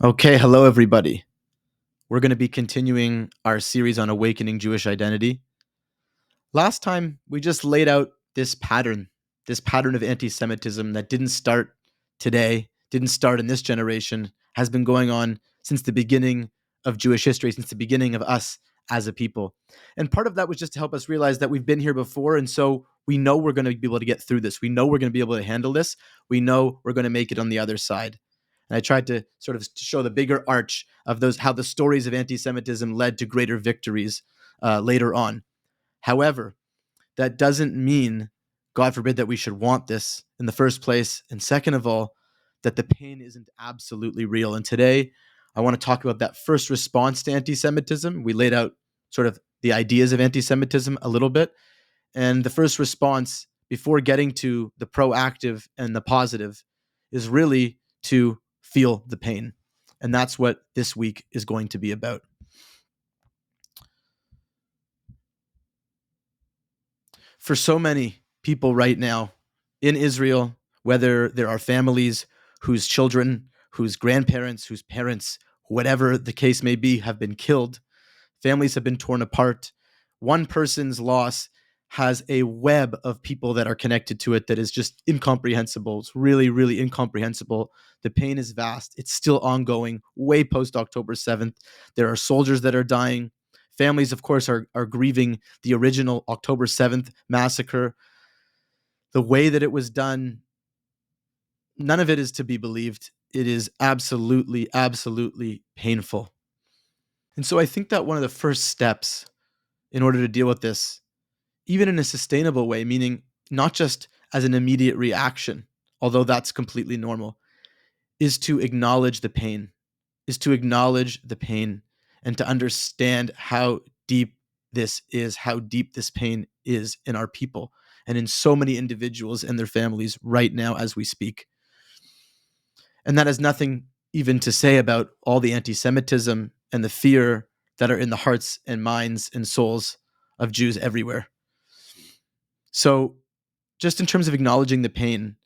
Okay, hello everybody. We're going to be continuing our series on awakening Jewish identity. Last time, we just laid out this pattern of anti-Semitism that didn't start today, didn't start in this generation, has been going on since the beginning of Jewish history, since the beginning of us as a people. And part of that was just to help us realize that we've been here before, and so we know we're going to be able to get through this. We know we're going to be able to handle this. We know we're going to make it on the other side. And I tried to sort of show the bigger arch of those, how the stories of anti-Semitism led to greater victories later on. However, that doesn't mean, God forbid, that we should want this in the first place. And second of all, that the pain isn't absolutely real. And today, I want to talk about that first response to anti-Semitism. We laid out sort of the ideas of anti-Semitism a little bit. And the first response, before getting to the proactive and the positive, is really to feel the pain. And that's what this week is going to be about. For so many people right now in Israel, whether there are families whose children, whose grandparents, whose parents, whatever the case may be, have been killed, families have been torn apart, one person's loss has a web of people that are connected to it that is just incomprehensible. It's really, really incomprehensible. The pain is vast. It's still ongoing, way post October 7th. There are soldiers that are dying. Families, of course, are grieving the original October 7th massacre. The way that it was done, none of it is to be believed. It is absolutely, absolutely painful. And so I think that one of the first steps in order to deal with this, even in a sustainable way, meaning not just as an immediate reaction, although that's completely normal, is to acknowledge the pain, and to understand how deep this is, how deep this pain is in our people and in so many individuals and their families right now as we speak. And that has nothing even to say about all the anti-Semitism and the fear that are in the hearts and minds and souls of Jews everywhere. So just in terms of acknowledging the pain,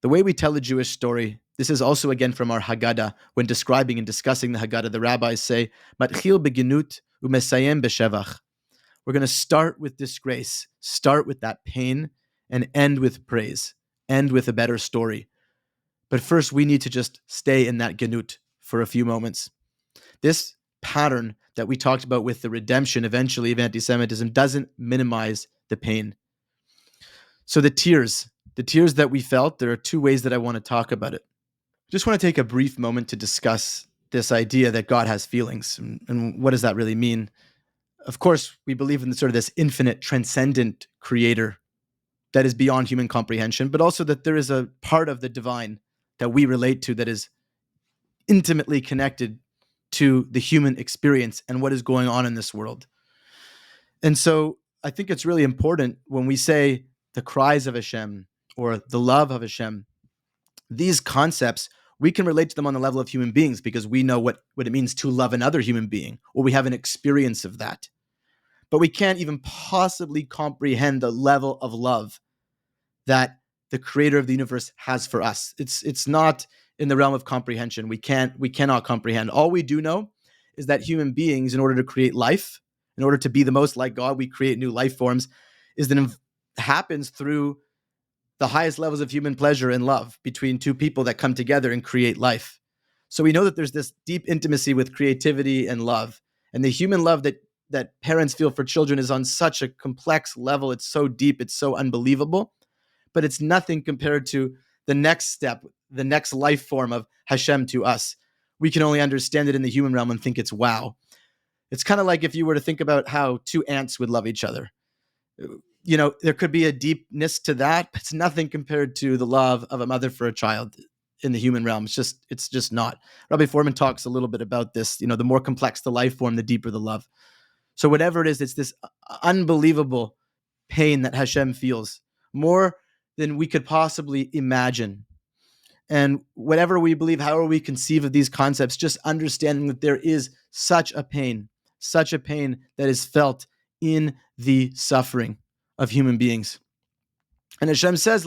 the way we tell the Jewish story, this is also again from our Haggadah. When describing and discussing the Haggadah, the rabbis say, Matchil beginut umesayem beshevach. We're going to start with disgrace, start with that pain, and end with praise, end with a better story. But first, we need to just stay in that genut for a few moments. This pattern that we talked about with the redemption eventually of anti-Semitism doesn't minimize the pain. So the tears that we felt, there are two ways that I want to talk about it. Just want to take a brief moment to discuss this idea that God has feelings and what does that really mean? Of course, we believe in sort of this infinite, transcendent creator that is beyond human comprehension, but also that there is a part of the divine that we relate to that is intimately connected to the human experience and what is going on in this world. And so I think it's really important when we say the cries of Hashem or the love of Hashem, these concepts, we can relate to them on the level of human beings because we know what it means to love another human being, or we have an experience of that. But we can't even possibly comprehend the level of love that the creator of the universe has for us. It's not in the realm of comprehension. We cannot comprehend. All we do know is that human beings, in order to create life, in order to be the most like God, we create new life forms, is that it happens through the highest levels of human pleasure and love between two people that come together and create life. So we know that there's this deep intimacy with creativity and love. And the human love that parents feel for children is on such a complex level. It's so deep, it's so unbelievable. But it's nothing compared to the next step, the next life form of Hashem to us. We can only understand it in the human realm and think it's wow. It's kind of like if you were to think about how two ants would love each other. You know, there could be a deepness to that, but it's nothing compared to the love of a mother for a child in the human realm. It's just not. Rabbi Foreman talks a little bit about this. You know, the more complex the life form, the deeper the love. So whatever it is, it's this unbelievable pain that Hashem feels, more than we could possibly imagine. And whatever we believe, however we conceive of these concepts, just understanding that there is such a pain that is felt in the suffering of human beings. And Hashem says,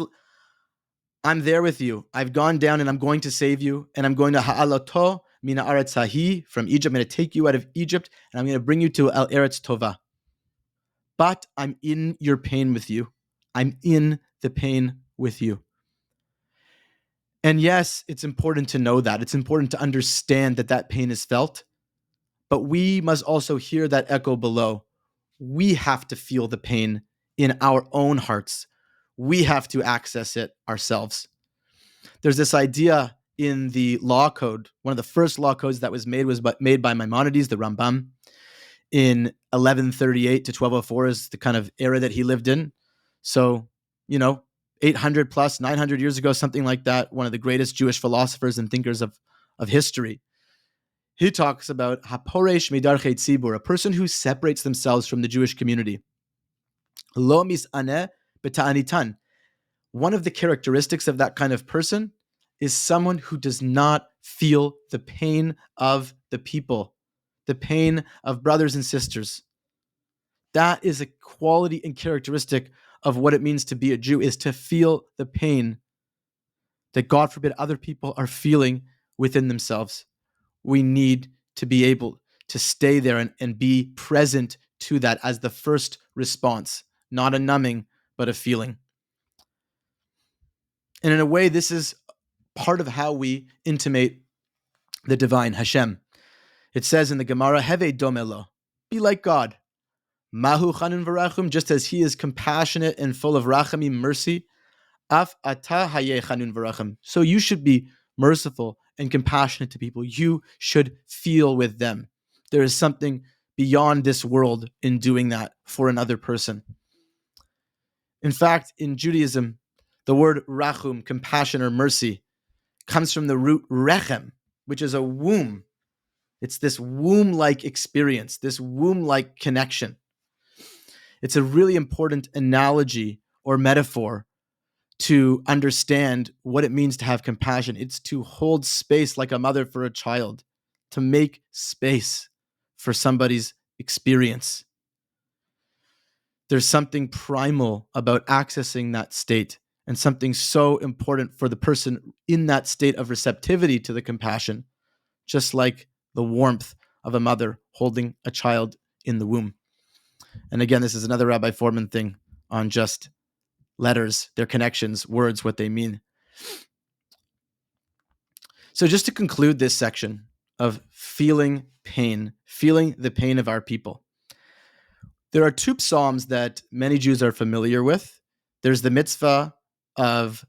I'm there with you. I've gone down and I'm going to save you, and I'm going to ha'alato mina aretz hahi, from Egypt. I'm going to take you out of Egypt, and I'm going to bring you to El Eretz Tova. But I'm in your pain with you. I'm in the pain with you. And yes, it's important to know that. It's important to understand that that pain is felt. But we must also hear that echo below. We have to feel the pain in our own hearts. We have to access it ourselves. There's this idea in the law code. One of the first law codes that was made by Maimonides, the Rambam, in 1138 to 1204 is the kind of era that he lived in. So, 800 plus, 900 years ago, something like that, one of the greatest Jewish philosophers and thinkers of history. He talks about haporesh medarchei tzibur, a person who separates themselves from the Jewish community. Lo mis'aneh b'ta'anitan. One of the characteristics of that kind of person is someone who does not feel the pain of the people, the pain of brothers and sisters. That is a quality and characteristic of what it means to be a Jew, is to feel the pain that, God forbid, other people are feeling within themselves. We need to be able to stay there and be present to that as the first response, not a numbing, but a feeling. And in a way, this is part of how we intimate the divine, Hashem. It says in the Gemara, Heve domelo, be like God. Mahu chanun v'rachum, just as he is compassionate and full of rachamim, mercy. Af ata hayeh chanun v'rachum. So you should be merciful and compassionate to people. You should feel with them. There is something beyond this world in doing that for another person. In fact, in Judaism, the word rachum, compassion or mercy, comes from the root rechem, which is a womb. It's this womb-like experience, this womb-like connection. It's a really important analogy or metaphor to understand what it means to have compassion. It's to hold space like a mother for a child, to make space for somebody's experience. There's something primal about accessing that state, and something so important for the person in that state of receptivity to the compassion, just like the warmth of a mother holding a child in the womb. And again, this is another Rabbi Foreman thing on just letters, their connections, words, what they mean. So just to conclude this section of feeling pain, feeling the pain of our people, there are two psalms that many Jews are familiar with. There's the mitzvah of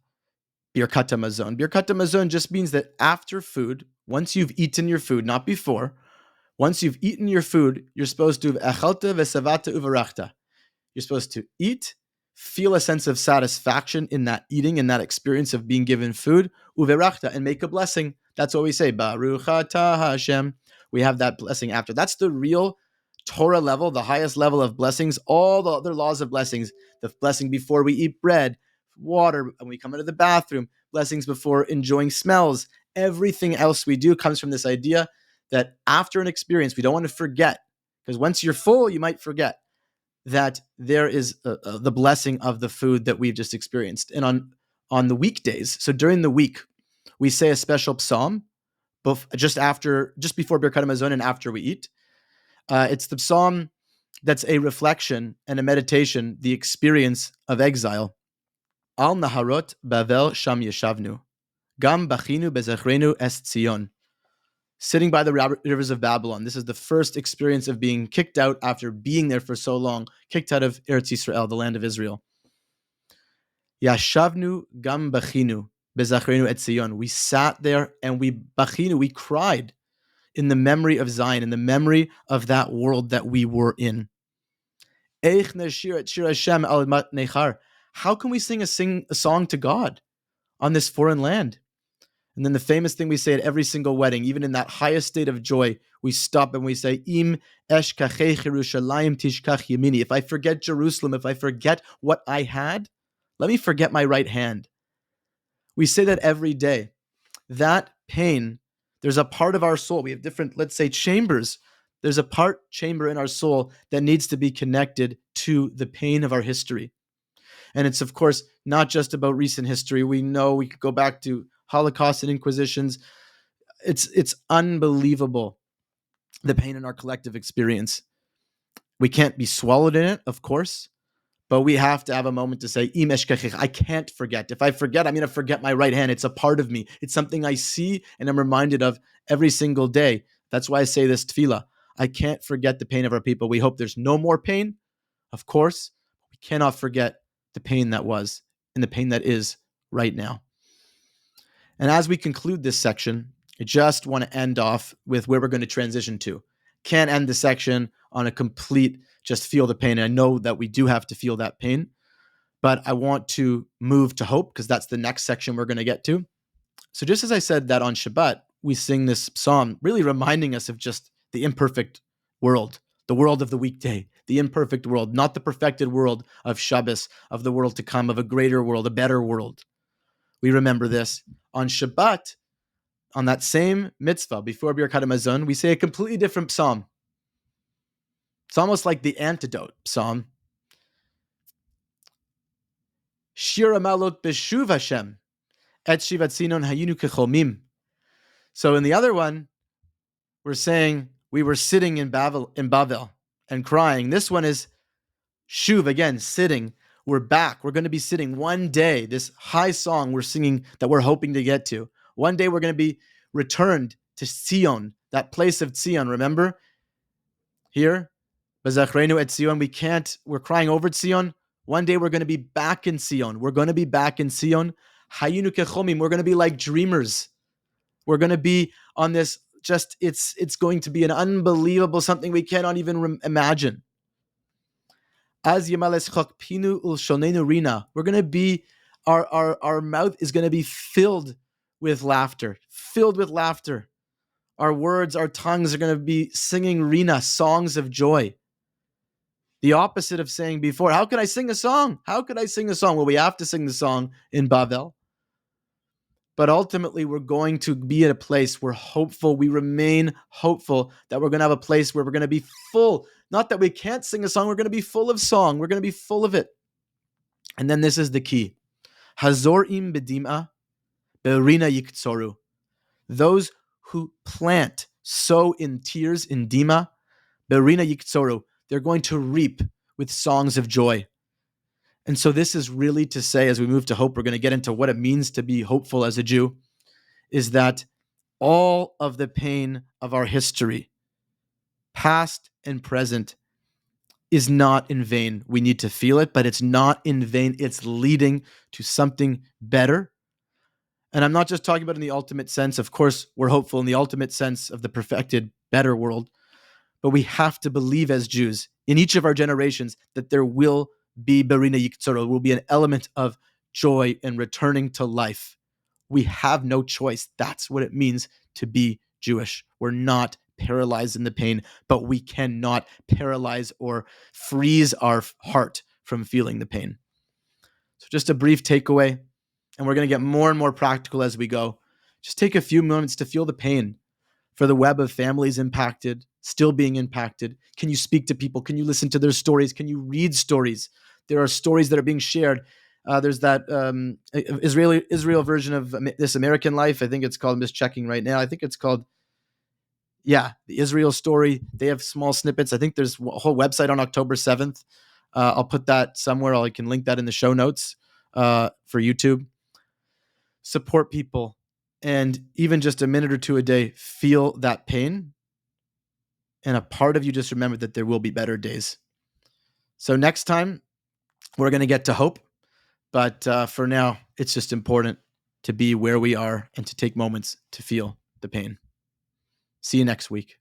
Birkat HaMazon. Birkat HaMazon just means that after food, once you've eaten your food, not before, once you've eaten your food, you're supposed to echalta v'savata uvarachta. You're supposed to eat, feel a sense of satisfaction in that eating, in that experience of being given food, uverachta, and make a blessing. That's what we say, Baruch atah Hashem. We have that blessing after. That's the real Torah level, the highest level of blessings. All the other laws of blessings, the blessing before we eat bread, water, when we come into the bathroom, blessings before enjoying smells. Everything else we do comes from this idea that after an experience, we don't want to forget, because once you're full, you might forget that there is the blessing of the food that we've just experienced. And on the weekdays, so during the week, we say a special psalm just before Birkat HaMazon and after we eat. It's the psalm that's a reflection and a meditation, the experience of exile. Al naharot Bavel sham yeshavnu, gam bachinu bezachrenu es Tzion. Sitting by the rivers of Babylon. This is the first experience of being kicked out after being there for so long, kicked out of Eretz Yisrael, the land of Israel. Yashavnu gam bachinu bezachrenu et Tzion. We sat there and we cried in the memory of Zion, in the memory of that world that we were in. How can we sing a song to God on this foreign land? And then the famous thing we say at every single wedding, even in that highest state of joy, we stop and we say, Im eshkachech Yerushalayim tishkach yamini. If I forget Jerusalem, if I forget what I had, let me forget my right hand. We say that every day. That pain, there's a part of our soul. We have different, let's say, chambers. There's a chamber in our soul that needs to be connected to the pain of our history. And it's, of course, not just about recent history. We know we could go back to Holocaust and Inquisitions. It's unbelievable, the pain in our collective experience. We can't be swallowed in it, of course, but we have to have a moment to say, I can't forget. If I forget, I'm going to forget my right hand. It's a part of me. It's something I see and I'm reminded of every single day. That's why I say this tefillah. I can't forget the pain of our people. We hope there's no more pain, of course. We cannot forget the pain that was and the pain that is right now. And as we conclude this section, I just want to end off with where we're going to transition to. Can't end the section on a complete just feel the pain. And I know that we do have to feel that pain, but I want to move to hope because that's the next section we're going to get to. So just as I said that on Shabbat, we sing this psalm, really reminding us of just the imperfect world, the world of the weekday, the imperfect world, not the perfected world of Shabbos, of the world to come, of a greater world, a better world. We remember this. On Shabbat, on that same mitzvah, before Birkat Hamazon, we say a completely different psalm. It's almost like the antidote psalm. Shir Amalot Beshuv Hashem, Et Shivat Sinon Hayinu Kechomim. So in the other one, we're saying we were sitting in Bavel and crying. This one is Shuv, again, sitting. We're back. We're going to be sitting one day. This high song we're singing that we're hoping to get to. One day we're going to be returned to Zion, that place of Zion. Remember? Here, B'zachrenu et Zion. We're crying over Zion. One day we're going to be back in Zion. We're going to be back in Zion. Hayinu kechomim. We're going to be like dreamers. We're going to be on this, it's going to be an unbelievable, something we cannot even imagine. As Yemales Chakpinu Ulshonenu Rina, we're going to be, our mouth is going to be filled with laughter. Our words, our tongues are going to be singing Rina, songs of joy. The opposite of saying before, how could I sing a song? Well, we have to sing the song in Bavel. But ultimately, we're going to be at a place where we remain hopeful that we're going to have a place where we're going to be full. Not that we can't sing a song, we're going to be full of song. We're going to be full of it. And then this is the key. Hazorim bedim'a, berina yiktsoru. Those who sow in tears in dima, berina yiktsoru. They're going to reap with songs of joy. And so this is really to say, as we move to hope, we're going to get into what it means to be hopeful as a Jew, is that all of the pain of our history, past and present, is not in vain. We need to feel it, but it's not in vain. It's leading to something better. And I'm not just talking about in the ultimate sense. Of course, we're hopeful in the ultimate sense of the perfected, better world. But we have to believe as Jews, in each of our generations, that there will be berina yiktsoro, will be an element of joy and returning to life. We have no choice. That's what it means to be Jewish. We're not paralyzed in the pain, but we cannot paralyze or freeze our heart from feeling the pain. So just a brief takeaway, and we're going to get more and more practical as we go. Just take a few moments to feel the pain for the web of families impacted, still being impacted. Can you speak to people? Can you listen to their stories? Can you read stories? There are stories that are being shared. There's that Israel version of This American Life. I think it's called, I'm just checking right now. I think it's called, the Israel story. They have small snippets. I think there's a whole website on October 7th. I'll put that somewhere. I can link that in the show notes for YouTube. Support people. And even just a minute or two a day, feel that pain. And a part of you just remember that there will be better days. So next time, we're going to get to hope. But for now, it's just important to be where we are and to take moments to feel the pain. See you next week.